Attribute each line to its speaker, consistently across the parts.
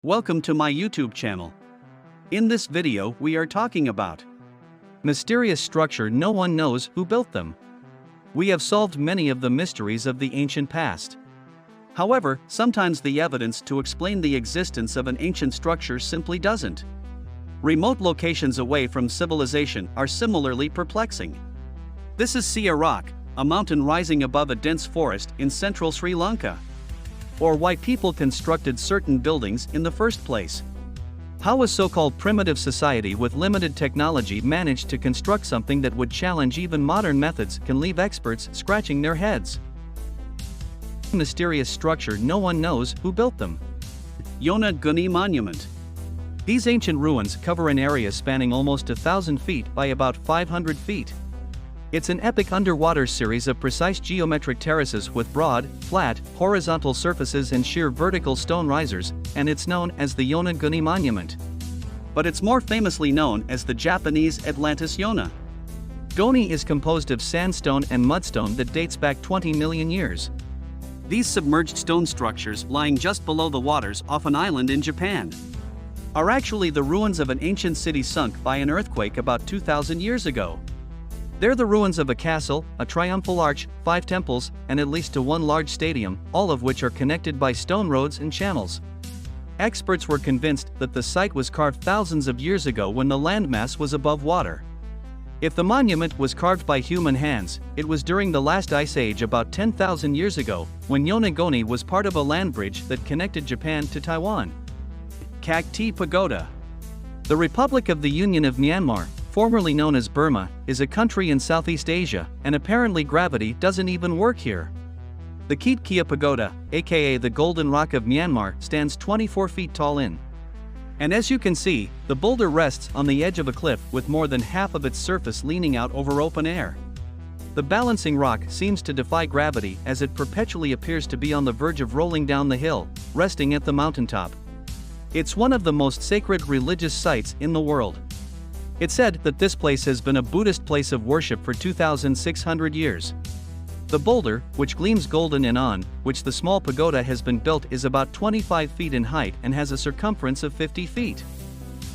Speaker 1: Welcome to my YouTube channel. In this video we are talking about mysterious structure no one knows who built them. We have solved many of the mysteries of the ancient past. However, sometimes the evidence to explain the existence of an ancient structure simply doesn't. Remote locations away from civilization are similarly perplexing. This is Sia Rock, a mountain rising above a dense forest in central Sri Lanka. Or why people constructed certain buildings in the first place. How a so-called primitive society with limited technology managed to construct something that would challenge even modern methods can leave experts scratching their heads. Mysterious structure no one knows who built them. Yona Guni Monument. These ancient ruins cover an area spanning almost 1,000 feet by about 500 feet. It's an epic underwater series of precise geometric terraces with broad, flat, horizontal surfaces and sheer vertical stone risers, and it's known as the Yona Guni Monument. But it's more famously known as the Japanese Atlantis Yona. Goni is composed of sandstone and mudstone that dates back 20 million years. These submerged stone structures lying just below the waters off an island in Japan are actually the ruins of an ancient city sunk by an earthquake about 2,000 years ago. They're the ruins of a castle, a triumphal arch, 5 temples, and at least one large stadium, all of which are connected by stone roads and channels. Experts were convinced that the site was carved thousands of years ago when the landmass was above water. If the monument was carved by human hands, it was during the last ice age about 10,000 years ago, when Yonaguni was part of a land bridge that connected Japan to Taiwan. Kakti Pagoda. The Republic of the Union of Myanmar, formerly known as Burma, is a country in Southeast Asia, and apparently gravity doesn't even work here. The Kitkia Pagoda, aka the Golden Rock of Myanmar, stands 24 feet tall and as you can see, the boulder rests on the edge of a cliff with more than half of its surface leaning out over open air. The balancing rock seems to defy gravity as it perpetually appears to be on the verge of rolling down the hill, resting at the mountaintop. It's one of the most sacred religious sites in the world. It's said that this place has been a Buddhist place of worship for 2,600 years. The boulder, which gleams golden and on which the small pagoda has been built, is about 25 feet in height and has a circumference of 50 feet.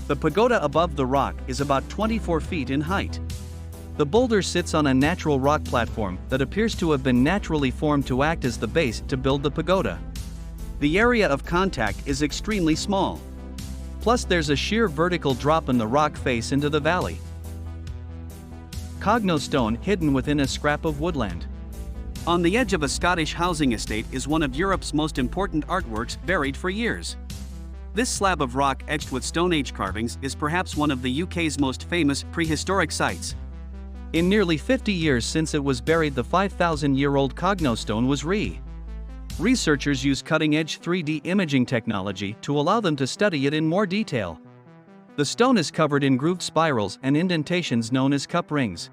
Speaker 1: The pagoda above the rock is about 24 feet in height. The boulder sits on a natural rock platform that appears to have been naturally formed to act as the base to build the pagoda. The area of contact is extremely small. Plus there's a sheer vertical drop in the rock face into the valley. Cogno stone hidden within a scrap of woodland. On the edge of a Scottish housing estate is one of Europe's most important artworks buried for years. This slab of rock etched with Stone Age carvings is perhaps one of the UK's most famous prehistoric sites. In nearly 50 years since it was buried, the 5,000-year-old Cogno stone was Researchers use cutting-edge 3D imaging technology to allow them to study it in more detail. The stone is covered in grooved spirals and indentations known as cup rings.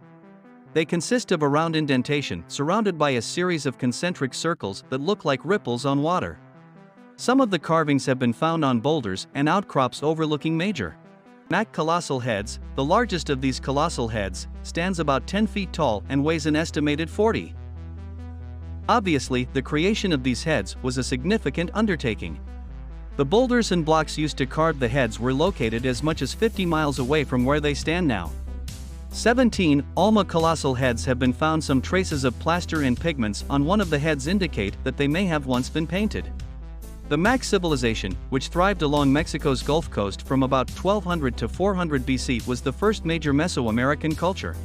Speaker 1: They consist of a round indentation surrounded by a series of concentric circles that look like ripples on water. Some of the carvings have been found on boulders and outcrops overlooking major colossal heads. The largest of these colossal heads stands about 10 feet tall and weighs an estimated 40. Obviously, the creation of these heads was a significant undertaking. The boulders and blocks used to carve the heads were located as much as 50 miles away from where they stand now. 17 Alma colossal heads have been found. Some traces of plaster and pigments on one of the heads indicate that they may have once been painted. The Mac civilization, which thrived along Mexico's Gulf Coast from about 1200 to 400 BC, was the first major Mesoamerican culture.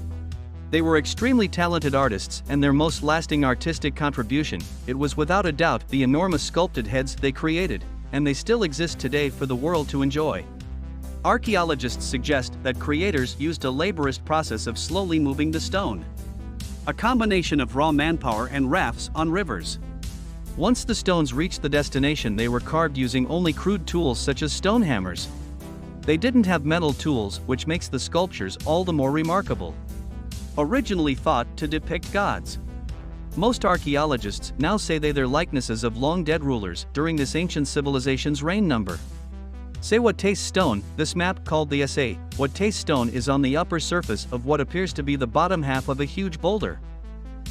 Speaker 1: They were extremely talented artists, and their most lasting artistic contribution, it was without a doubt the enormous sculpted heads they created, and they still exist today for the world to enjoy. Archaeologists suggest that creators used a laborious process of slowly moving the stone. A combination of raw manpower and rafts on rivers. Once the stones reached the destination, they were carved using only crude tools such as stone hammers. They didn't have metal tools, which makes the sculptures all the more remarkable. Originally thought to depict gods. Most archaeologists now say they're likenesses of long-dead rulers during this ancient civilization's reign number. Say what taste stone, this map called the SA, what taste stone is on the upper surface of what appears to be the bottom half of a huge boulder.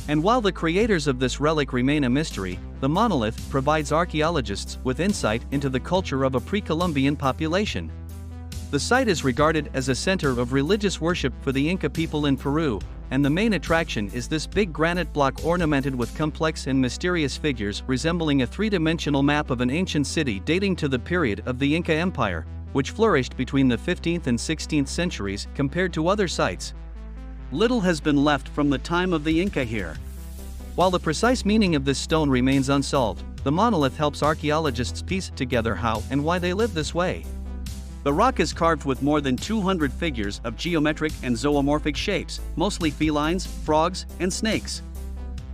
Speaker 1: And while the creators of this relic remain a mystery, the monolith provides archaeologists with insight into the culture of a pre-Columbian population. The site is regarded as a center of religious worship for the Inca people in Peru, and the main attraction is this big granite block ornamented with complex and mysterious figures resembling a three-dimensional map of an ancient city dating to the period of the Inca Empire, which flourished between the 15th and 16th centuries compared to other sites. Little has been left from the time of the Inca here. While the precise meaning of this stone remains unsolved, the monolith helps archaeologists piece together how and why they lived this way. The rock is carved with more than 200 figures of geometric and zoomorphic shapes, mostly felines, frogs, and snakes.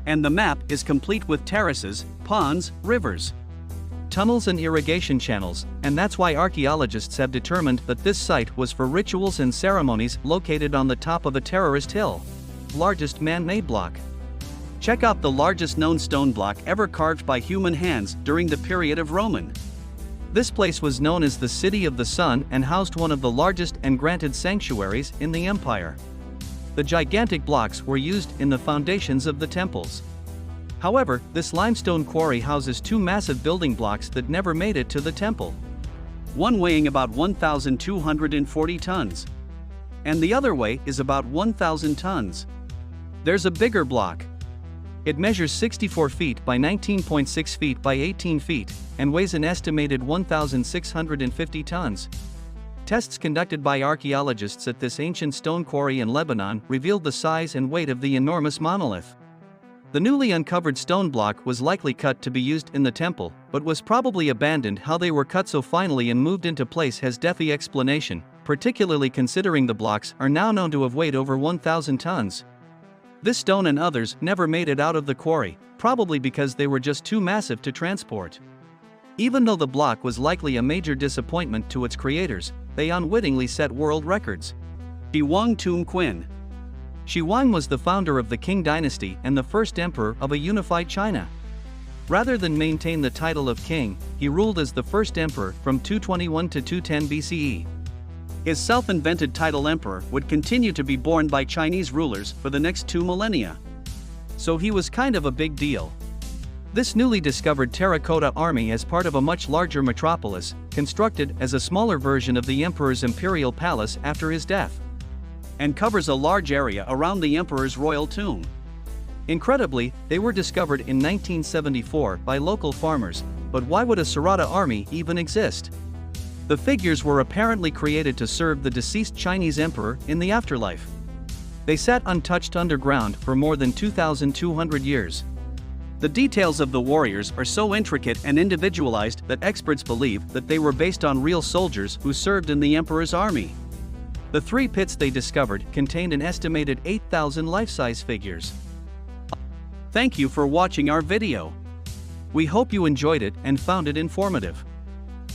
Speaker 1: And the map is complete with terraces, ponds, rivers, tunnels and irrigation channels, and that's why archaeologists have determined that this site was for rituals and ceremonies located on the top of a terrorist hill. Largest man-made block. Check out the largest known stone block ever carved by human hands during the period of Roman. This place was known as the City of the Sun and housed one of the largest and granted sanctuaries in the empire. The gigantic blocks were used in the foundations of the temples. However, this limestone quarry houses two massive building blocks that never made it to the temple. One weighing about 1,240 tons. And the other weight is about 1,000 tons. There's a bigger block. It measures 64 feet by 19.6 feet by 18 feet, and weighs an estimated 1,650 tons. Tests conducted by archaeologists at this ancient stone quarry in Lebanon revealed the size and weight of the enormous monolith. The newly uncovered stone block was likely cut to be used in the temple, but was probably abandoned. How they were cut so finely and moved into place has defied explanation, particularly considering the blocks are now known to have weighed over 1,000 tons. This stone and others never made it out of the quarry, probably because they were just too massive to transport. Even though the block was likely a major disappointment to its creators, they unwittingly set world records. Shi Huang Tomb Quinn. Shi Huang was the founder of the Qing dynasty and the first emperor of a unified China. Rather than maintain the title of king, he ruled as the first emperor from 221 to 210 BCE. His self-invented title emperor would continue to be borne by Chinese rulers for the next 2 millennia. So he was kind of a big deal. This newly discovered terracotta army is part of a much larger metropolis, constructed as a smaller version of the emperor's imperial palace after his death, and covers a large area around the emperor's royal tomb. Incredibly, they were discovered in 1974 by local farmers, but why would a Sarada army even exist? The figures were apparently created to serve the deceased Chinese emperor in the afterlife. They sat untouched underground for more than 2,200 years. The details of the warriors are so intricate and individualized that experts believe that they were based on real soldiers who served in the emperor's army. The 3 pits they discovered contained an estimated 8,000 life-size figures. Thank you for watching our video. We hope you enjoyed it and found it informative.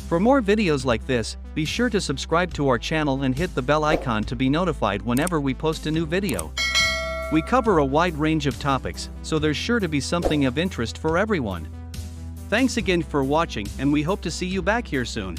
Speaker 1: For more videos like this, be sure to subscribe to our channel and hit the bell icon to be notified whenever we post a new video. We cover a wide range of topics, so there's sure to be something of interest for everyone. Thanks again for watching, and we hope to see you back here soon.